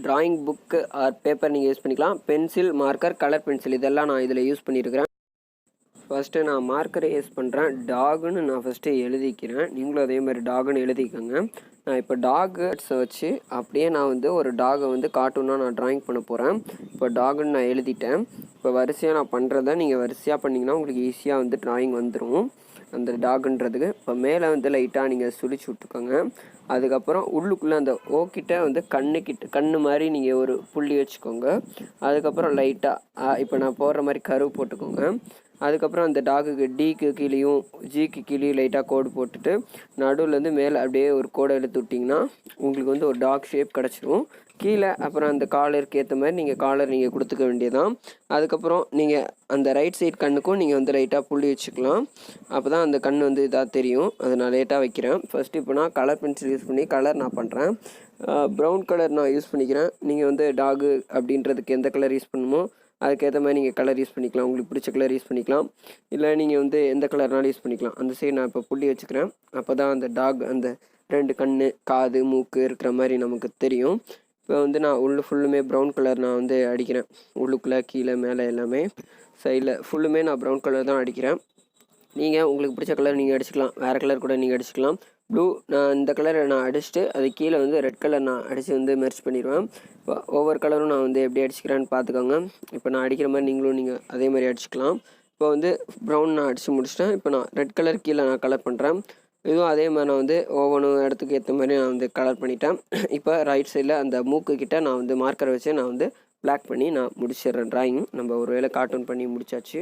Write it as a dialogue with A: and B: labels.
A: Drawing book R paper நீங்கள் use பண்ணிக்கலாம். Pencil, marker, colour pencil இதெல்லாம் நான் இதில் யூஸ் பண்ணியிருக்கிறேன். ஃபஸ்ட்டு நான் மார்க்கரை யூஸ் பண்ணுறேன். டாகுன்னு நான் ஃபஸ்ட்டு எழுதிக்கிறேன். நீங்களும் அதே மாதிரி டாகுன்னு எழுதிக்கோங்க. நான் இப்போ டாகர்ஸை வச்சு அப்படியே நான் வந்து ஒரு டாகை வந்து கார்ட்டூனாக நான் ட்ராயிங் பண்ண போகிறேன். இப்போ டாகுன்னு நான் எழுதிட்டேன். இப்போ வரிசையாக நான் பண்ணுறத நீங்கள் வரிசையாக பண்ணிங்கன்னா உங்களுக்கு ஈஸியாக வந்து ட்ராயிங் வந்துடும் அந்த டாகுன்றதுக்கு. இப்போ மேலே வந்து லைட்டாக நீங்கள் சுழிச்சு விட்டுக்கோங்க. அதுக்கப்புறம் உள்ளுக்குள்ளே அந்த ஓக்கிட்ட வந்து கண்ணு மாதிரி நீங்கள் ஒரு புள்ளி வச்சுக்கோங்க. அதுக்கப்புறம் லைட்டாக இப்போ நான் போடுற மாதிரி கருவு போட்டுக்கோங்க. அதுக்கப்புறம் அந்த டாகுக்கு டிக்கு கீழேயும் ஜிக்கு கீழேயும் லைட்டாக கோடு போட்டுட்டு நடுவுலேருந்து மேலே அப்படியே ஒரு கோடை எடுத்து விட்டிங்கன்னா உங்களுக்கு வந்து ஒரு டாக் ஷேப் கிடச்சிரும். கீழே அப்புறம் அந்த காலருக்கு ஏற்ற மாதிரி நீங்கள் காலர் நீங்கள் கொடுத்துக்க வேண்டியதான். அதுக்கப்புறம் நீங்கள் அந்த ரைட் சைட் கண்ணுக்கும் நீங்கள் வந்து லைட்டாக புள்ளி வச்சுக்கலாம். அப்போ தான் அந்த கண் வந்து இதாக தெரியும். அதை நான் லேட்டாக வைக்கிறேன். ஃபஸ்ட்டு இப்போ நான் கலர் பென்சில் யூஸ் பண்ணி கலர் நான் பண்ணுறேன். ப்ரௌன் கலர் நான் யூஸ் பண்ணிக்கிறேன். நீங்கள் வந்து டாகு அப்படின்றதுக்கு எந்த கலர் யூஸ் பண்ணுமோ அதுக்கேற்ற மாதிரி நீங்கள் கலர் யூஸ் பண்ணிக்கலாம். உங்களுக்கு பிடிச்ச கலர் யூஸ் பண்ணிக்கலாம். இல்லை நீங்கள் வந்து எந்த கலர்னாலும் யூஸ் பண்ணிக்கலாம். அந்த சைடு நான் இப்போ புள்ளி வச்சுக்கிறேன். அப்போ தான் அந்த டாக் அந்த 2 கண், காது, மூக்கு இருக்கிற மாதிரி நமக்கு தெரியும். இப்போ வந்து நான் ஃபுல்லுமே ப்ரௌன் கலர் நான் வந்து அடிக்கிறேன். உள்ளுக்குள்ளே கீழே மேலே எல்லாமே சைடில் ஃபுல்லுமே நான் ப்ரௌன் கலர் தான் அடிக்கிறேன். நீங்கள் உங்களுக்கு பிடிச்ச கலர் நீங்கள் அடிச்சுக்கலாம். வேறு கலர் கூட நீங்கள் அடிச்சுக்கலாம். ப்ளூ நான் இந்த கலரை நான் அடிச்சுட்டு அது கீழே வந்து ரெட் கலர் நான் அடித்து வந்து மெர்ச் பண்ணிடுவேன். இப்போ ஒவ்வொரு கலரும் நான் வந்து எப்படி அடிச்சுக்கிறேன்னு பார்த்துக்கோங்க. இப்போ நான் அடிக்கிற மாதிரி நீங்கள் அதே மாதிரி அடிச்சுக்கலாம். இப்போ வந்து ப்ரௌன் நான் அடித்து முடிச்சிட்டேன். இப்போ நான் ரெட் கலர் கீழே நான் கலர் பண்ணுறேன். இதுவும் அதே மாதிரி நான் வந்து ஒவ்வொரு இடத்துக்கு ஏற்ற மாதிரி நான் வந்து கலர் பண்ணிட்டேன். இப்போ ரைட் சைடில் அந்த மூக்கு கிட்டே நான் வந்து மார்க்கரை வச்சு நான் வந்து பிளாக் பண்ணி நான் முடிச்சிடுறேன் ட்ராயிங். நம்ம ஒரு வேளை கார்ட்டூன் பண்ணி முடிச்சாச்சு.